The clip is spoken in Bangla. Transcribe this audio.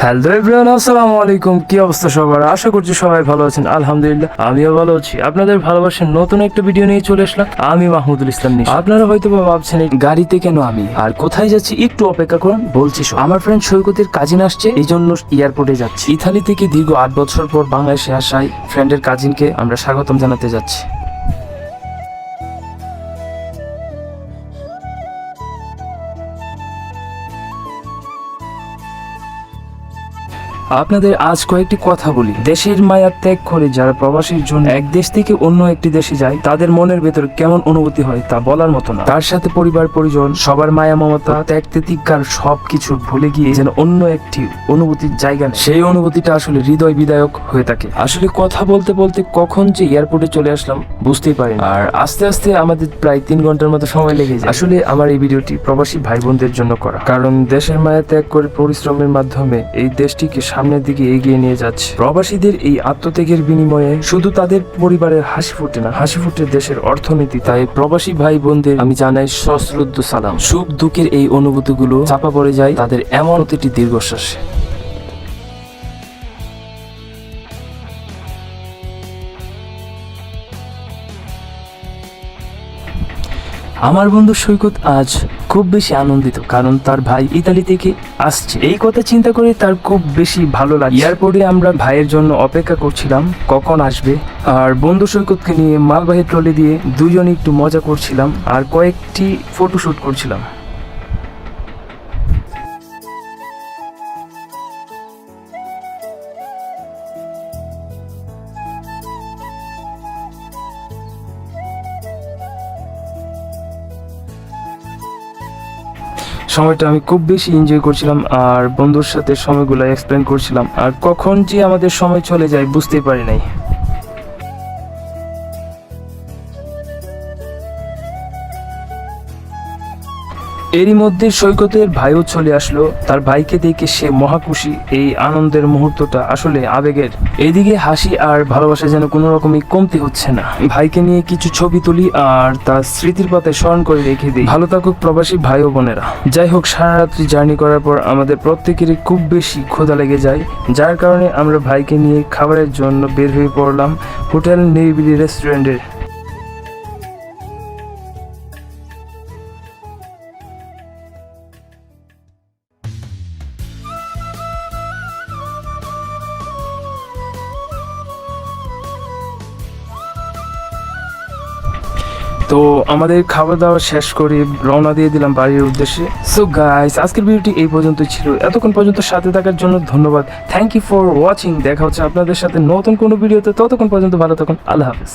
হ্যালো এভরিওয়ান, আসসালামু আলাইকুম। কি অবস্থা সবার? আশা করছি সবাই ভালো আছেন। আলহামদুলিল্লাহ আমিও ভালো আছি। আপনাদের ভালোবাসার নতুন একটা ভিডিও নিয়ে চলে আসলাম। আমি মাহমুদুল ইসলাম নিশা। আপনারা হয়তো ভাবছেন এই গাড়িতে কেন আমি, আর কোথায় যাচ্ছি একটু অপেক্ষা করুন, বলছি। আমার ফ্রেন্ড সৈকতের কাজিন আসছে, এই জন্য এয়ারপোর্টে যাচ্ছি। ইতালি থেকে দীর্ঘ 8 বছর পর বাংলাদেশে আসায় ফ্রেন্ডের কাজিনকে আমরা স্বাগতম জানাতে যাচ্ছি। আপনাদের আজ কয়েকটি কথা বলি। দেশের মায়া ত্যাগ করে যারা প্রবাসীর জন্য এক দেশ থেকে অন্য একটি দেশে যায়, তাদের মনের ভেতর কেমন অনুভূতি হয় তা বলার মতো না। তার সাথে পরিবার পরিজন, সবার মায়া মমতা, ত্যাগ তিতিক্ষার সবকিছু ভুলে গিয়ে যেন অন্য একটি অনুভূতির জায়গা নেয়। সেই অনুভূতিটা আসলে হৃদয় বিদায়ক হয়ে থাকে। আসলে কথা বলতে বলতে কখন যে এয়ারপোর্টে চলে আসলাম বুঝতেই পারি না। আর আস্তে আস্তে আমাদের প্রায় 3 ঘন্টার মতো সময় লেগে যায়। আসলে আমার এই ভিডিওটি প্রবাসী ভাই বোনদের জন্য করা, কারণ দেশের মায়া ত্যাগ করে পরিশ্রমের মাধ্যমে এই দেশটিকে সামনের দিকে এগিয়ে নিয়ে যাচ্ছে। প্রবাসীদের এই আত্মত্যাগের বিনিময়ে শুধু তাদের পরিবারের হাসি ফুটে না, হাসি ফুটে দেশের অর্থনীতি। তাই প্রবাসী ভাই বোনদের আমি জানাই সশ্রদ্ধ সালাম। সুখ দুঃখের এই অনুভূতিগুলো চাপা পড়ে যায় তাদের এমন প্রতিটি দীর্ঘশ্বাসে। আমার বন্ধু সৈকত আজ খুব বেশি আনন্দিত, কারণ তার ভাই ইতালি থেকে আসছে। এই কথা চিন্তা করে তার খুব বেশি ভালো লাগে। এয়ারপোর্টে আমরা ভাইয়ের জন্য অপেক্ষা করছিলাম কখন আসবে, আর বন্ধু সৈকতকে নিয়ে মালবাহী ট্রলি দিয়ে দুজনে একটু মজা করছিলাম আর কয়েকটি ফটোশুট করছিলাম। সময়টা আমি খুব বেশি এনজয় করছিলাম আর বন্ধুর সাথে সময়গুলো এক্সপ্লেন করছিলাম, আর কখন যে আমাদের সময় চলে যায় বুঝতেই পারি নাই। এরই মধ্যে সৈকতের ভাইও চলে আসলো। তার ভাইকে দেখে সে মহাখুশি। এই আনন্দের মুহূর্তটা আসলে আবেগের। এইদিকে হাসি আর ভালোবাসা যেন কোনো রকমই কমতি হচ্ছে না। ভাইকে নিয়ে কিছু ছবি তুলি আর তার স্মৃতির পাতায় স্মরণ করে রেখে দিই। ভালো থাকুক প্রবাসী ভাই ও বোনেরা। যাই হোক, সারা রাত্রি জার্নি করার পর আমাদের প্রত্যেকেরই খুব বেশি ক্ষুধা লেগে যায়, যার কারণে আমরা ভাইকে নিয়ে খাবারের জন্য বের হয়ে পড়লাম হোটেল নিরিবিলি রেস্টুরেন্টে। তো আমাদের খাবার দাবার শেষ করে রওনা দিয়ে দিলাম বাড়ির উদ্দেশ্যে। সো গাইস, আজকের ভিডিওটি এই পর্যন্তই ছিল। এতক্ষণ পর্যন্ত সাথে থাকার জন্য ধন্যবাদ। Thank you for watching. দেখা হচ্ছে আপনাদের সাথে নতুন কোনো ভিডিওতে। ততক্ষণ পর্যন্ত ভালো থাকুন। আল্লাহ হাফেজ।